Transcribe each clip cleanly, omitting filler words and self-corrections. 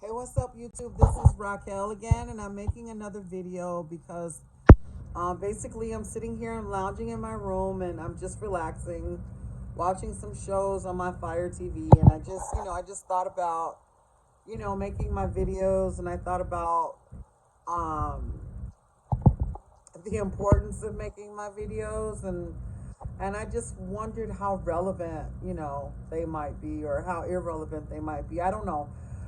Hey, what's up, YouTube? This is Raquel again, and I'm making another video because basically I'm sitting here and lounging in my room and I'm just relaxing, watching some shows on my Fire TV, and I just thought about, making my videos, and I thought about um, the importance of making my videos, and I just wondered how relevant, they might be, or how irrelevant they might be. I don't know.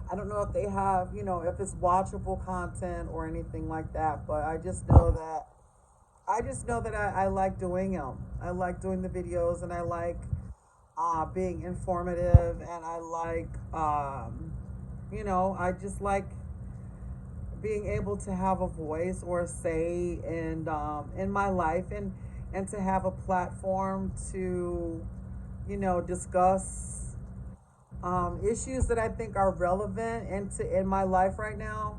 I don't know if they have, if it's watchable content or anything like that, but I like doing them. I like doing the videos, and I like being informative, and I like, I just like being able to have a voice or a say in my life, and to have a platform to discuss issues that I think are relevant in my life right now.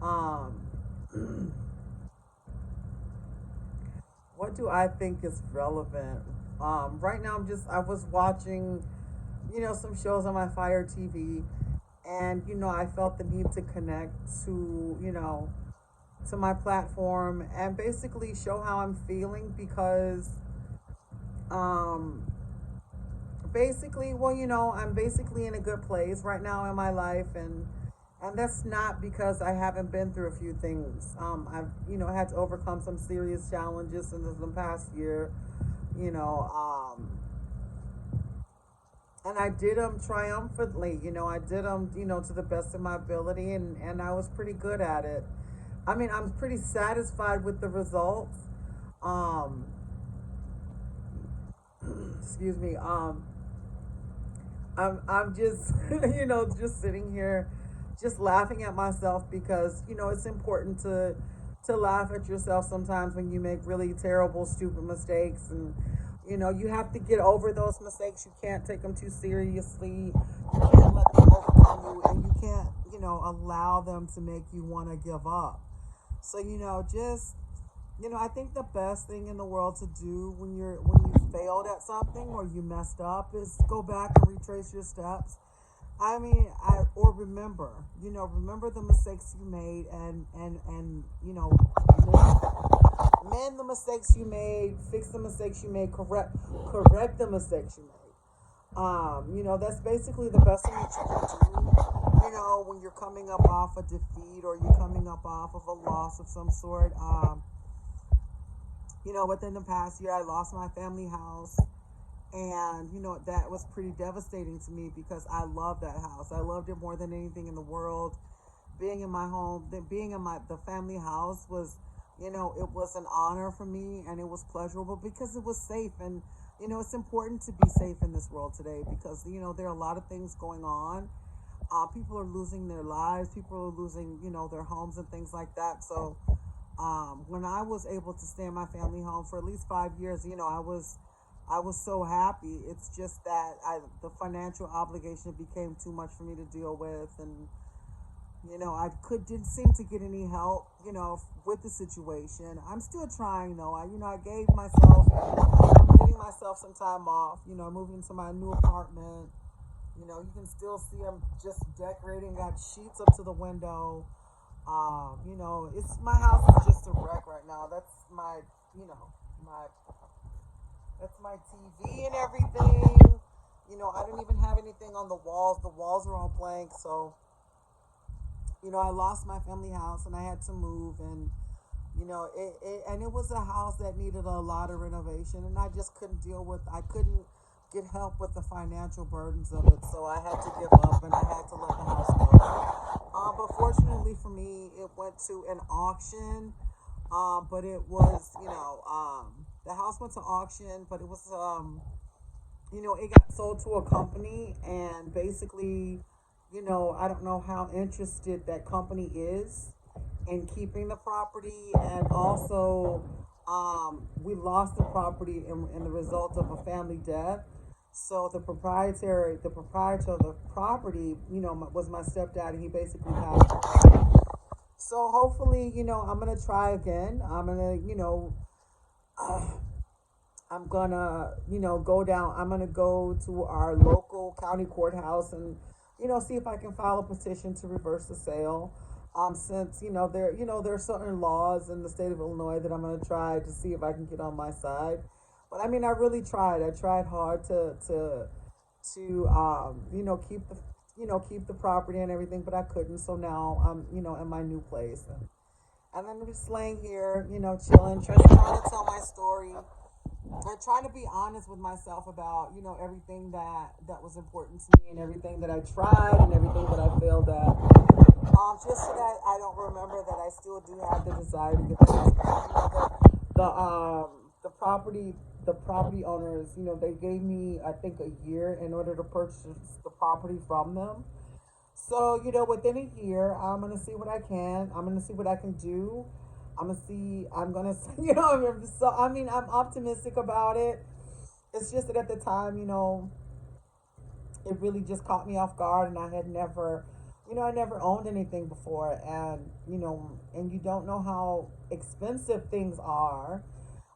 Um, what do I think is relevant? Right now, I was watching, some shows on my Fire TV, and I felt the need to connect to, to my platform and basically show how I'm feeling because, um, basically, well, I'm basically in a good place right now in my life, and that's not because I haven't been through a few things. I've had to overcome some serious challenges in the past year, you know, and I did them triumphantly. I did them, to the best of my ability, and I was pretty good at it. I mean, I'm pretty satisfied with the results. Um, excuse me. I'm just just sitting here just laughing at myself because it's important to laugh at yourself sometimes when you make really terrible stupid mistakes, and you have to get over those mistakes. You can't take them too seriously. You can't let them overcome you, and you can't allow them to make you want to give up. So just I think the best thing in the world to do when you failed at something or you messed up is go back and retrace your steps. I mean, or remember the mistakes you made, and mend the mistakes you made, fix the mistakes you made, correct the mistakes you made. That's basically the best thing that you can do. When you're coming up off a defeat or you're coming up off of a loss of some sort. Within the past year, I lost my family house, and that was pretty devastating to me because I loved that house. I loved it more than anything in the world. Being in my home, being in my the family house was, it was an honor for me, and it was pleasurable because it was safe. And it's important to be safe in this world today because there are a lot of things going on. People are losing their lives. People are losing their homes and things like that. So when I was able to stay in my family home for at least 5 years, I was so happy. It's just that the financial obligation became too much for me to deal with, and I didn't seem to get any help, with the situation. I'm still trying though. I gave myself, I'm giving myself some time off. Moving into my new apartment. You can still see I'm just decorating. Got sheets up to the window. It's my house is just a wreck right now. My that's my TV and everything. I don't even have anything on the walls. The walls are all blank. So I lost my family house and I had to move, and it was a house that needed a lot of renovation, and I just I couldn't get help with the financial burdens of it, so I had to give up and I had to let the house go. But fortunately for me, it went to an auction. But it was, the house went to auction, but it was, it got sold to a company, and basically, I don't know how interested that company is in keeping the property, and also, we lost the property in the result of a family death. So the proprietor of the property, was my stepdad, and he basically passed away. So hopefully, I'm gonna try again. I'm gonna, go down. I'm gonna go to our local county courthouse and, see if I can file a petition to reverse the sale. Since there are certain laws in the state of Illinois that I'm gonna try to see if I can get on my side. But I mean, I really tried. I tried hard to keep the property and everything, but I couldn't. So now I'm in my new place, and then I'm just laying here, chilling, trying to tell my story. I'm trying to be honest with myself about everything that was important to me and everything that I tried and everything that I failed at. Just so that I don't remember that I still do have the desire to get the house back. The property owners, they gave me I think a year in order to purchase the property from them. So within a year, I'm gonna see what I can. I'm gonna see what I can do. I'm gonna see. I'm gonna, So I mean, I'm optimistic about it. It's just that at the time, it really just caught me off guard, and I never owned anything before, and and you don't know how expensive things are,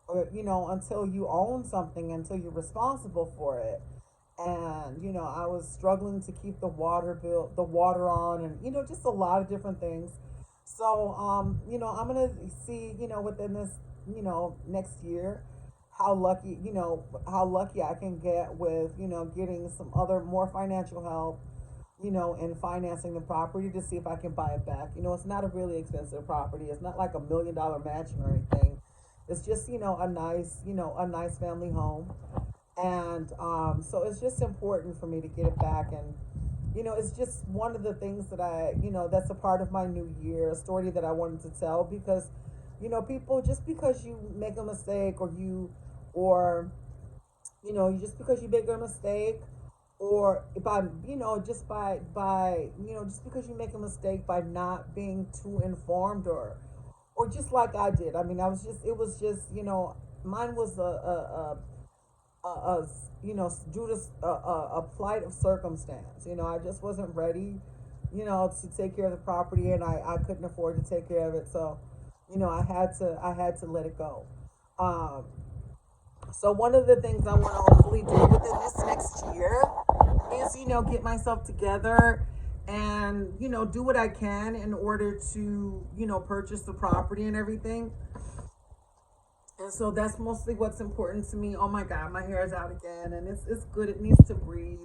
or until you own something, until you're responsible for it. And I was struggling to keep the water on, and just a lot of different things. So I'm gonna see within this next year how lucky I can get with getting some other more financial help, and financing the property to see if I can buy it back. It's not a really expensive property. It's not like $1 million mansion or anything. It's just a nice family home, and so it's just important for me to get it back. And it's just one of the things that that's a part of my new year, a story that I wanted to tell, because people, just because you make a mistake, or just because you make a mistake, or by just because you make a mistake by not being too informed, or just like I did. I mean, it was just mine was due to a plight of circumstance. I just wasn't ready to take care of the property, and I couldn't afford to take care of it. So I had to let it go. So one of the things I want to hopefully do within this next year is get myself together, and do what I can in order to purchase the property and everything. And so that's mostly what's important to me. Oh my God, my hair is out again, and it's good. It needs to breathe.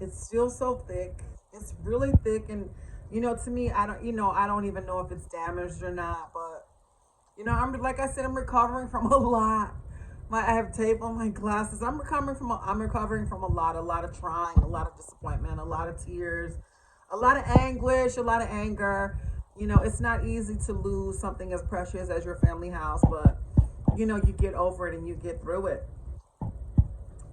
It's still so thick. It's really thick, and to me, I don't even know if it's damaged or not. But I'm, like I said, I'm recovering from a lot. I have tape on my glasses. I'm recovering from a lot of trying, a lot of disappointment, a lot of tears, a lot of anguish, a lot of anger. It's not easy to lose something as precious as your family house, but you get over it and you get through it.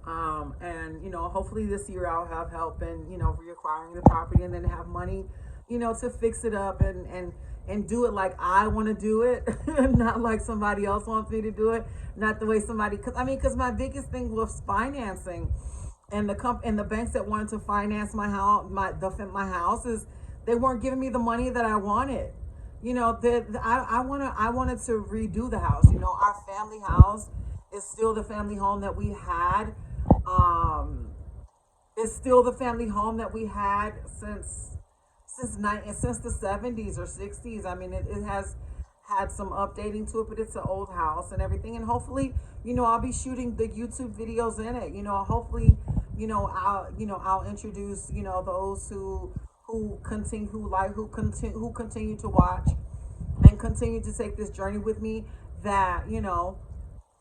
And hopefully this year I'll have help in reacquiring the property, and then have money to fix it up, and do it like I want to do it, not like somebody else wants me to do it, not the way because my biggest thing was financing, and the banks that wanted to finance my house, my house, is they weren't giving me the money that I wanted. I wanted to redo the house. Our family house is still the family home that we had. It's still the family home that we had since the 70s or 60s. I mean, it has had some updating to it, but it's an old house and everything. And hopefully, I'll be shooting the YouTube videos in it. Hopefully, I'll introduce those who continue to watch and continue to take this journey with me, that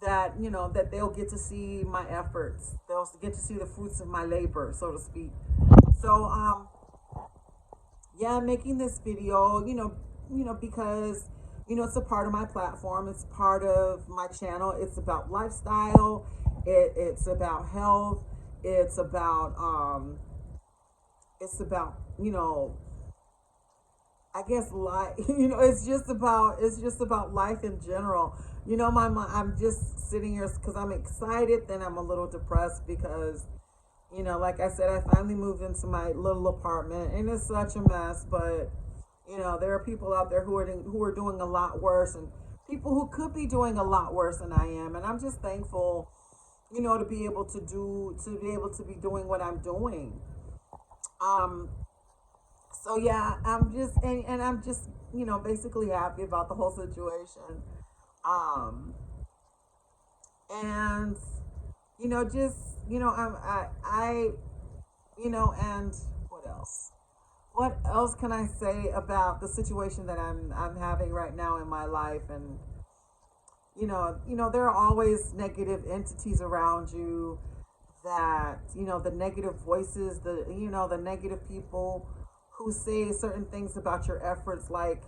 that they'll get to see my efforts. They'll get to see the fruits of my labor, so to speak. So yeah, I'm making this video, because it's a part of my platform. It's part of my channel. It's about lifestyle. It's about health. It's about I guess life. It's just about life in general. I'm just sitting here because I'm excited, then I'm a little depressed because like I said, I finally moved into my little apartment, and it's such a mess. But there are people out there who are doing a lot worse, and people who could be doing a lot worse than I am. And I'm just thankful to be able to be doing what I'm doing. Um, so yeah, and I'm just, basically happy about the whole situation. Um, and, just, and what else? What else can I say about the situation that I'm having right now in my life? And there are always negative entities around you, that the negative voices, the negative people who say certain things about your efforts, like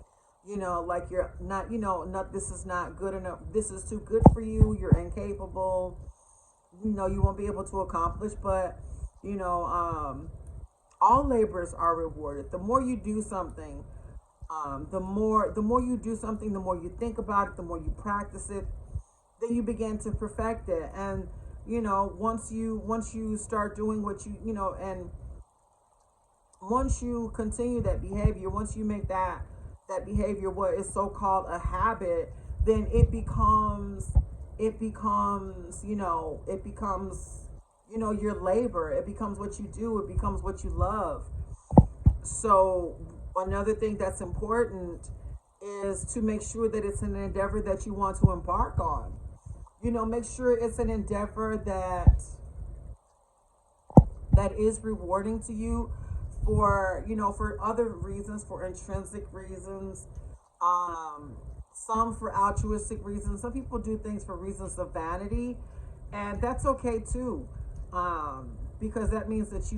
like you're not, not, this is not good enough, this is too good for you, you're incapable, you won't be able to accomplish. But you know um all labors are rewarded. The more you do something, the more you do something, the more you think about it, the more you practice it, then you begin to perfect it. And once you start doing what and once you continue that behavior, once you make that behavior what is so called a habit, then it becomes your labor. It becomes what you do. It becomes what you love. So another thing that's important is to make sure that it's an endeavor that you want to embark on. Make sure it's an endeavor that is rewarding to you, for other reasons, for intrinsic reasons, some for altruistic reasons. Some people do things for reasons of vanity, and that's okay too, because that means that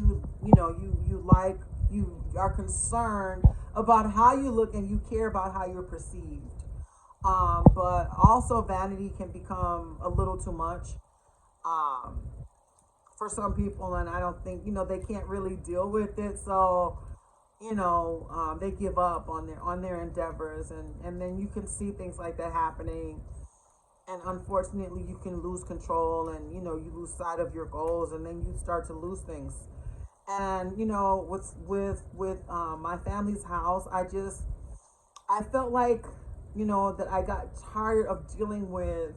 you are concerned about how you look, and you care about how you're perceived. But also vanity can become a little too much. Um, for some people, and I don't think they can't really deal with it. So they give up on their endeavors, and then you can see things like that happening. And unfortunately, you can lose control, and you lose sight of your goals, and then you start to lose things. And with my family's house, I felt like that I got tired of dealing with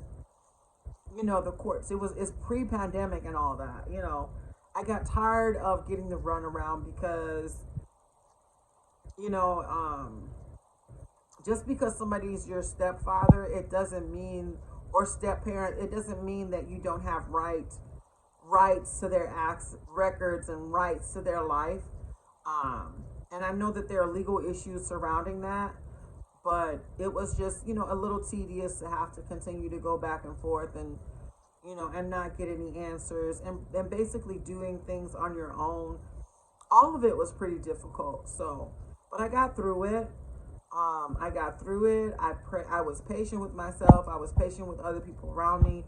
the courts. It's pre-pandemic and all that. I got tired of getting the runaround, because you know um just because somebody's your stepfather, it doesn't mean, or step parent, it doesn't mean that you don't have rights to their acts, records, and rights to their life. And I know that there are legal issues surrounding that, but it was just a little tedious to have to continue to go back and forth, and not get any answers, and basically doing things on your own. All of it was pretty difficult. So, but I got through it. I got through it. I was patient with myself. I was patient with other people around me,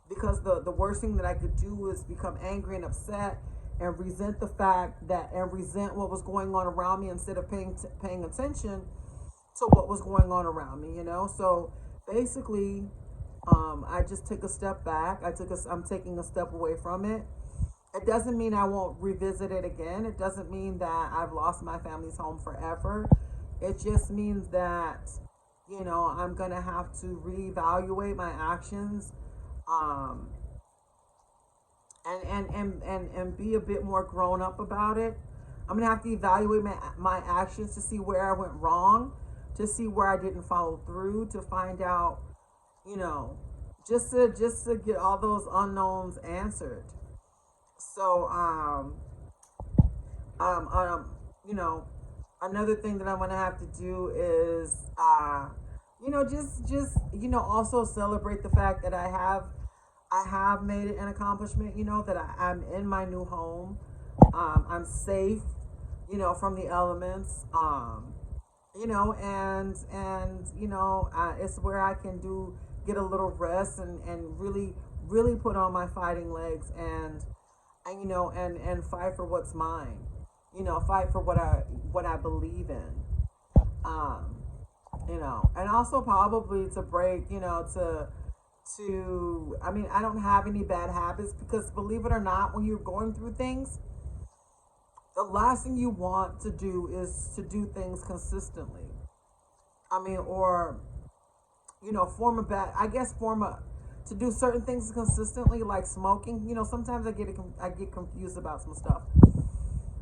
because the worst thing that I could do is become angry and upset, and resent what was going on around me, instead of paying attention to what was going on around me. So basically, I just took a step back. I'm taking a step away from it. It doesn't mean I won't revisit it again. It doesn't mean that I've lost my family's home forever. It just means that I'm gonna have to reevaluate my actions, um, and be a bit more grown up about it. I'm gonna have to evaluate my actions to see where I went wrong, to see where I didn't follow through, to find out, you know, just to get all those unknowns answered. So um um you know another thing that I'm gonna have to do is just also celebrate the fact that I have made it an accomplishment. That I'm in my new home. I'm safe, from the elements. It's where I can get a little rest, and really put on my fighting legs, and fight for what's mine. Fight for what I believe in. Um, and also probably to break, I mean, I don't have any bad habits, because believe it or not, when you're going through things, the last thing you want to do is to do things consistently. I mean, or form a bad, I guess, to do certain things consistently, like smoking. You know, sometimes I get confused about some stuff,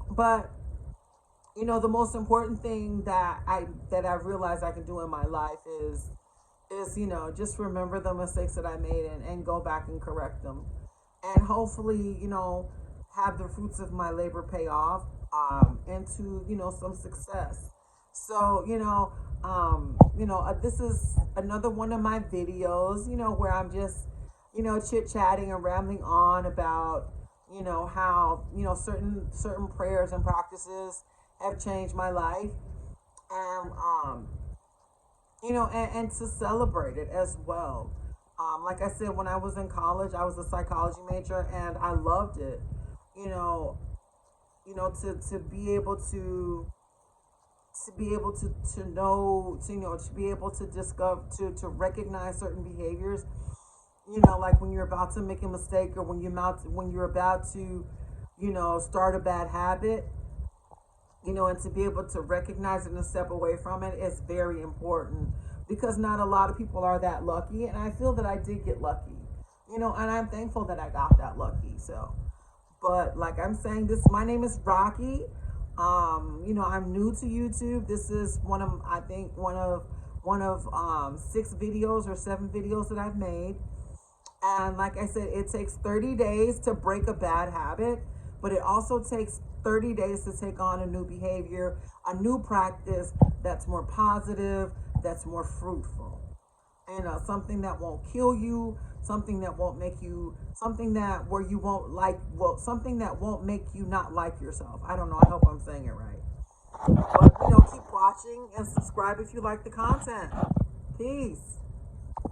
but you know, the most important thing that I realize I can do in my life is, you know, just remember the mistakes that I made, and go back and correct them, and hopefully, you know, have the fruits of my labor pay off, into, you know, some success. So, this is another one of my videos, you know, where I'm just, you know, chit chatting and rambling on about, you know, how, you know, certain prayers and practices have changed my life, and you know, and to celebrate it as well. Like I said, when I was in college, I was a psychology major, and I loved it. You know, to be able to know, to, you know, to be able to discover, to recognize certain behaviors, you know, like when you're about to make a mistake, or when you're about to, you know, start a bad habit, you know, and to be able to recognize it and step away from it is very important, because not a lot of people are that lucky, and I feel that I did get lucky, you know, and I'm thankful that I got that lucky. So, but like I'm saying, this, my name is Rocky. You know, I'm new to YouTube. This is I think one of 6 videos or 7 videos that I've made. And like I said, it takes 30 days to break a bad habit, but it also takes 30 days to take on a new behavior, a new practice that's more positive, that's more fruitful. And something that won't kill you, something that won't make you, something that where you won't like, well, something that won't make you not like yourself. I don't know. I hope I'm saying it right. But, you know, keep watching and subscribe if you like the content. Peace.